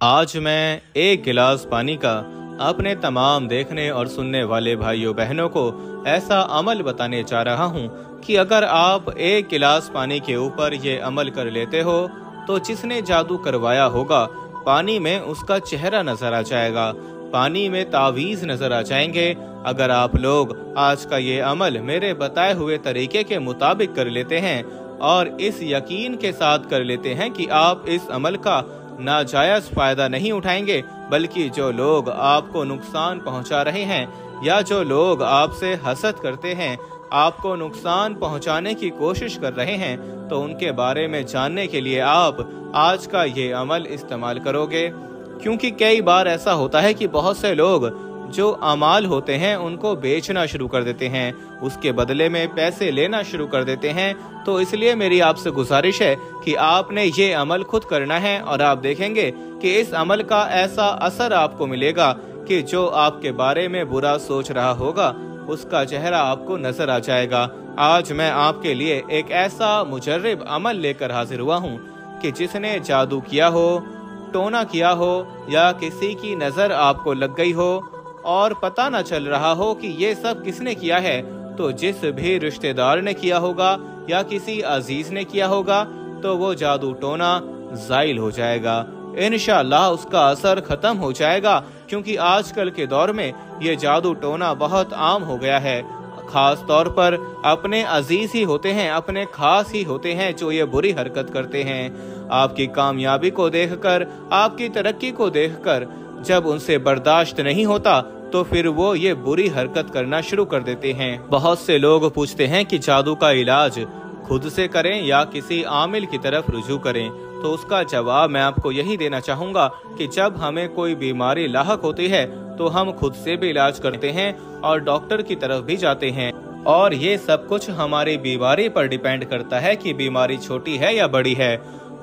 आज मैं एक गिलास पानी का अपने तमाम देखने और सुनने वाले भाइयों बहनों को ऐसा अमल बताने जा रहा हूँ कि अगर आप एक गिलास पानी के ऊपर ये अमल कर लेते हो तो जिसने जादू करवाया होगा पानी में उसका चेहरा नजर आ जाएगा, पानी में तावीज़ नजर आ जाएंगे। अगर आप लोग आज का ये अमल मेरे बताए हुए तरीके के मुताबिक कर लेते हैं और इस यकीन के साथ कर लेते हैं कि आप इस अमल का नाजायज फायदा नहीं उठाएंगे, बल्कि जो लोग आपको नुकसान पहुंचा रहे हैं या जो लोग आपसे हसद करते हैं, आपको नुकसान पहुंचाने की कोशिश कर रहे हैं, तो उनके बारे में जानने के लिए आप आज का ये अमल इस्तेमाल करोगे। क्योंकि कई बार ऐसा होता है कि बहुत से लोग जो अमाल होते हैं उनको बेचना शुरू कर देते हैं, उसके बदले में पैसे लेना शुरू कर देते हैं। तो इसलिए मेरी आपसे गुजारिश है कि आपने ये अमल खुद करना है और आप देखेंगे कि इस अमल का ऐसा असर आपको मिलेगा कि जो आपके बारे में बुरा सोच रहा होगा उसका चेहरा आपको नजर आ जाएगा। आज मैं आपके लिए एक ऐसा मुजर्रिब अमल लेकर हाजिर हुआ हूँ कि जिसने जादू किया हो, टोना किया हो या किसी की नजर आपको लग गई हो और पता न चल रहा हो कि ये सब किसने किया है, तो जिस भी रिश्तेदार ने किया होगा या किसी अजीज ने किया होगा तो वो जादू टोना ज़ाइल हो जाएगा। इंशाअल्लाह उसका असर खत्म हो जाएगा, क्योंकि आजकल के दौर में ये जादू टोना बहुत आम हो गया है। खास तौर पर अपने अजीज ही होते हैं, अपने खास ही होते हैं जो ये बुरी हरकत करते हैं। आपकी कामयाबी को देखकर, आपकी तरक्की को देखकर जब उनसे बर्दाश्त नहीं होता तो फिर वो ये बुरी हरकत करना शुरू कर देते हैं। बहुत से लोग पूछते हैं कि जादू का इलाज खुद से करें या किसी आमिल की तरफ रुजू करें, तो उसका जवाब मैं आपको यही देना चाहूँगा कि जब हमें कोई बीमारी लाहक होती है तो हम खुद से भी इलाज करते हैं और डॉक्टर की तरफ भी जाते हैं। और ये सब कुछ हमारी बीमारी पर डिपेंड करता है कि बीमारी छोटी है या बड़ी है।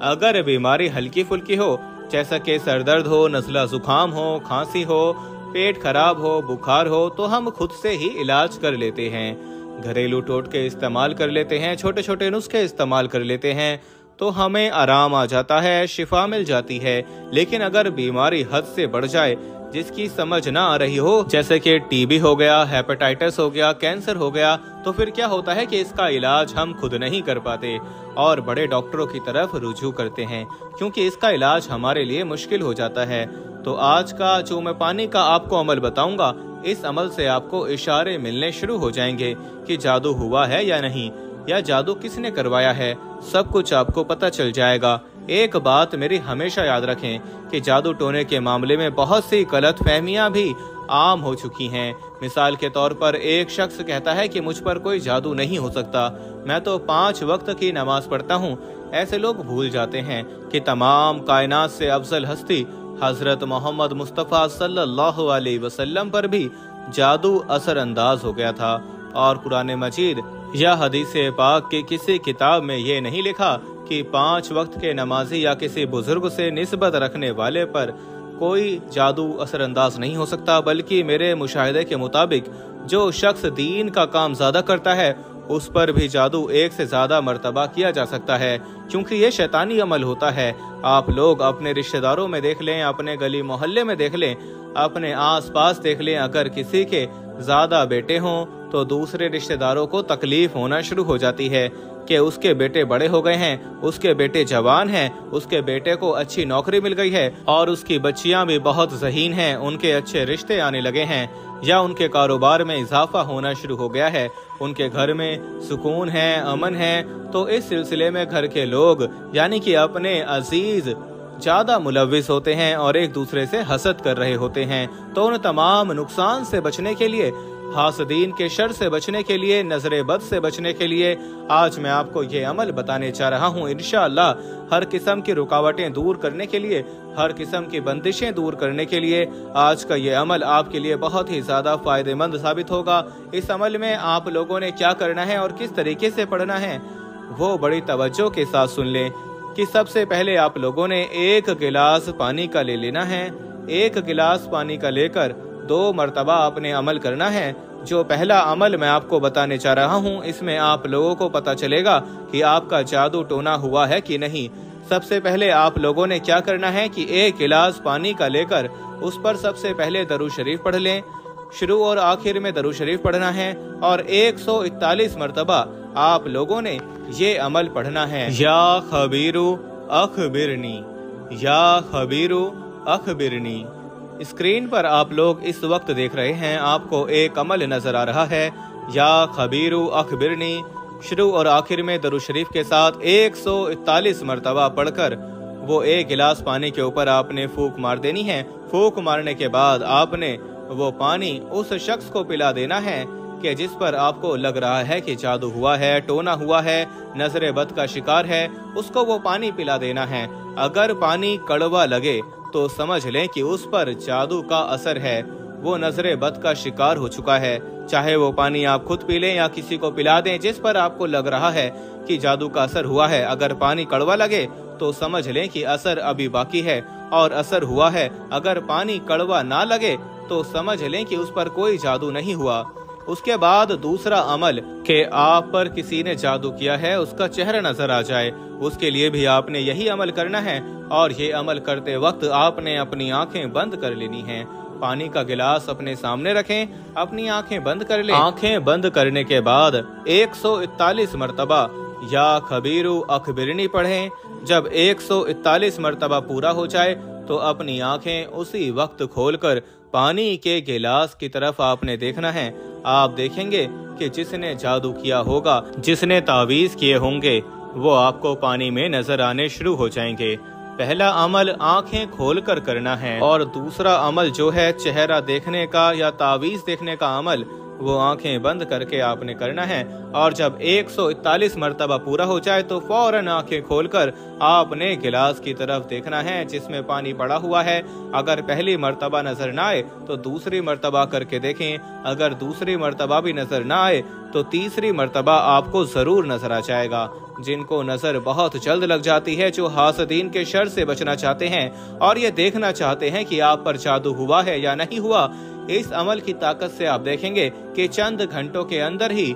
अगर बीमारी हल्की फुल्की हो, जैसा कि सरदर्द हो, नज़ला जुकाम हो, खांसी हो, पेट खराब हो, बुखार हो, तो हम खुद से ही इलाज कर लेते हैं, घरेलू टोटके इस्तेमाल कर लेते हैं, छोटे छोटे नुस्खे इस्तेमाल कर लेते हैं, तो हमें आराम आ जाता है, शिफा मिल जाती है। लेकिन अगर बीमारी हद से बढ़ जाए, जिसकी समझ ना आ रही हो, जैसे कि टीबी हो गया, हेपेटाइटिस हो गया, कैंसर हो गया, तो फिर क्या होता है कि इसका इलाज हम खुद नहीं कर पाते और बड़े डॉक्टरों की तरफ रुजू करते हैं, क्योंकि इसका इलाज हमारे लिए मुश्किल हो जाता है। तो आज का जो मैं पानी का आपको अमल बताऊंगा, इस अमल से आपको इशारे मिलने शुरू हो जाएंगे कि जादू हुआ है या नहीं, या जादू किसने करवाया है, सब कुछ आपको पता चल जाएगा। एक बात मेरी हमेशा याद रखें कि जादू टोने के मामले में बहुत सी गलत फहमियाँ भी आम हो चुकी हैं। मिसाल के तौर पर एक शख्स कहता है कि मुझ पर कोई जादू नहीं हो सकता, मैं तो 5 वक्त की नमाज पढ़ता हूँ। ऐसे लोग भूल जाते हैं कि तमाम कायनात से अफजल हस्ती हजरत मोहम्मद मुस्तफ़ा सल्लल्लाहु अलैहि वसल्लम पर भी जादू असर अंदाज हो गया था, और कुरान मजीद या हदीस पाक की किसी किताब में ये नहीं लिखा कि 5 वक्त के नमाजी या किसी बुजुर्ग से निस्बत रखने वाले पर कोई जादू असरअंदाज नहीं हो सकता, बल्कि मेरे मुशाहिदे के मुताबिक जो शख्स दीन का काम ज्यादा करता है उस पर भी जादू 1 से ज्यादा मर्तबा किया जा सकता है, क्योंकि ये शैतानी अमल होता है। आप लोग अपने रिश्तेदारों में देख लें, अपने गली मोहल्ले में देख लें, अपने आस पास देख लें, अगर किसी के ज्यादा बेटे हों तो दूसरे रिश्तेदारों को तकलीफ होना शुरू हो जाती है कि उसके बेटे बड़े हो गए हैं, उसके बेटे जवान हैं, उसके बेटे को अच्छी नौकरी मिल गई है और उसकी बच्चियां भी बहुत ज़हीन हैं, उनके अच्छे रिश्ते आने लगे हैं, या उनके कारोबार में इजाफा होना शुरू हो गया है, उनके घर में सुकून है, अमन है। तो इस सिलसिले में घर के लोग यानी कि अपने अजीज ज्यादा मुलविस होते हैं और एक दूसरे से हसद कर रहे होते हैं। तो उन तमाम नुकसान से बचने के लिए, हासदीन के शर से बचने के लिए, नजरे बद से बचने के लिए आज मैं आपको ये अमल बताने जा रहा हूँ। इंशाअल्लाह हर किस्म की रुकावटें दूर करने के लिए, हर किस्म की बंदिशें दूर करने के लिए आज का ये अमल आपके लिए बहुत ही ज्यादा फायदेमंद साबित होगा। इस अमल में आप लोगों ने क्या करना है और किस तरीके से पढ़ना है वो बड़ी तवज्जो के साथ सुन लें कि सबसे पहले आप लोगों ने 1 गिलास पानी का ले लेना है। 1 गिलास पानी का लेकर 2 मरतबा आपने अमल करना है। जो पहला अमल मैं आपको बताने जा रहा हूँ, इसमें आप लोगों को पता चलेगा कि आपका जादू टोना हुआ है कि नहीं। سب سے پہلے آپ لوگوں نے کیا کرنا ہے کہ ایک گلاس پانی کا لے کر اس پر سب سے پہلے درود شریف پڑھ لیں۔ شروع اور آخر میں درود شریف پڑھنا ہے اور 141 مرتبہ آپ لوگوں نے یہ عمل پڑھنا ہے، یا خبیرو اخبرنی، یا خبیرو اخبرنی۔ اسکرین پر آپ لوگ اس وقت دیکھ رہے ہیں، آپ کو ایک عمل نظر آ رہا ہے، یا خبیرو اخبرنی۔ شروع اور آخر میں درود شریف کے ساتھ 141 مرتبہ پڑھ کر وہ ایک گلاس پانی کے اوپر آپ نے پھونک مار دینی ہے۔ پھونک مارنے کے بعد آپ نے وہ پانی اس شخص کو پلا دینا ہے کہ جس پر آپ کو لگ رہا ہے کہ جادو ہوا ہے، ٹونا ہوا ہے، نظر بد کا شکار ہے، اس کو وہ پانی پلا دینا ہے۔ اگر پانی کڑوا لگے تو سمجھ لیں کہ اس پر جادو کا اثر ہے، وہ نظر بد کا شکار ہو چکا ہے۔ چاہے وہ پانی آپ خود پی لیں یا کسی کو پلا دیں جس پر آپ کو لگ رہا ہے کہ جادو کا اثر ہوا ہے۔ اگر پانی کڑوا لگے تو سمجھ لیں کہ اثر ابھی باقی ہے اور اثر ہوا ہے۔ اگر پانی کڑوا نہ لگے تو سمجھ لیں کہ اس پر کوئی جادو نہیں ہوا۔ اس کے بعد دوسرا عمل کہ آپ پر کسی نے جادو کیا ہے، اس کا چہرہ نظر آ جائے، اس کے لیے بھی آپ نے یہی عمل کرنا ہے اور یہ عمل کرتے وقت آپ نے اپنی آنکھیں بند کر لینی ہیں۔ پانی کا گلاس اپنے سامنے رکھیں، اپنی آنکھیں بند کر لیں۔ آنکھیں بند کرنے کے بعد 141 مرتبہ یا خبیرو اخبرنی پڑھیں۔ جب 141 مرتبہ پورا ہو جائے تو اپنی آنکھیں اسی وقت کھول کر پانی کے گلاس کی طرف آپ نے دیکھنا ہے۔ آپ دیکھیں گے کہ جس نے جادو کیا ہوگا، جس نے تعویذ کیے ہوں گے، وہ آپ کو پانی میں نظر آنے شروع ہو جائیں گے۔ پہلا عمل آنکھیں کھول کر کرنا ہے اور دوسرا عمل جو ہے چہرہ دیکھنے کا یا تعویذ دیکھنے کا عمل، وہ آنکھیں بند کر کے آپ نے کرنا ہے۔ اور جب 141 مرتبہ پورا ہو جائے تو فوراً آنکھیں کھول کر آپ نے گلاس کی طرف دیکھنا ہے جس میں پانی پڑا ہوا ہے۔ اگر پہلی مرتبہ نظر نہ آئے تو دوسری مرتبہ کر کے دیکھیں، اگر دوسری مرتبہ بھی نظر نہ آئے تو تیسری مرتبہ آپ کو ضرور نظر آ جائے گا۔ جن کو نظر بہت جلد لگ جاتی ہے، جو حاسدین کے شر سے بچنا چاہتے ہیں اور یہ دیکھنا چاہتے ہیں کہ آپ پر جادو ہوا ہے یا نہیں ہوا، اس عمل کی طاقت سے آپ دیکھیں گے کہ چند گھنٹوں کے اندر ہی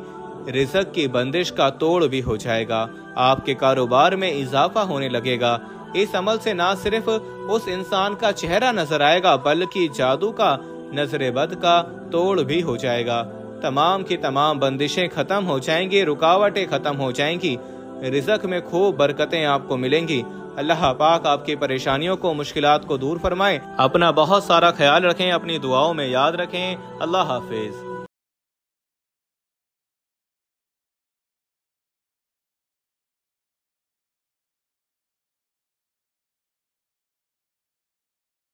رزق کی بندش کا توڑ بھی ہو جائے گا، آپ کے کاروبار میں اضافہ ہونے لگے گا۔ اس عمل سے نہ صرف اس انسان کا چہرہ نظر آئے گا بلکہ جادو کا، نظر بد کا توڑ بھی ہو جائے گا۔ تمام کی تمام بندشیں ختم ہو جائیں گی، رکاوٹیں ختم ہو جائیں گی، رزق میں خوب برکتیں آپ کو ملیں گی۔ اللہ پاک آپ کی پریشانیوں کو، مشکلات کو دور فرمائے۔ اپنا بہت سارا خیال رکھیں، اپنی دعاؤں میں یاد رکھیں۔ اللہ حافظ۔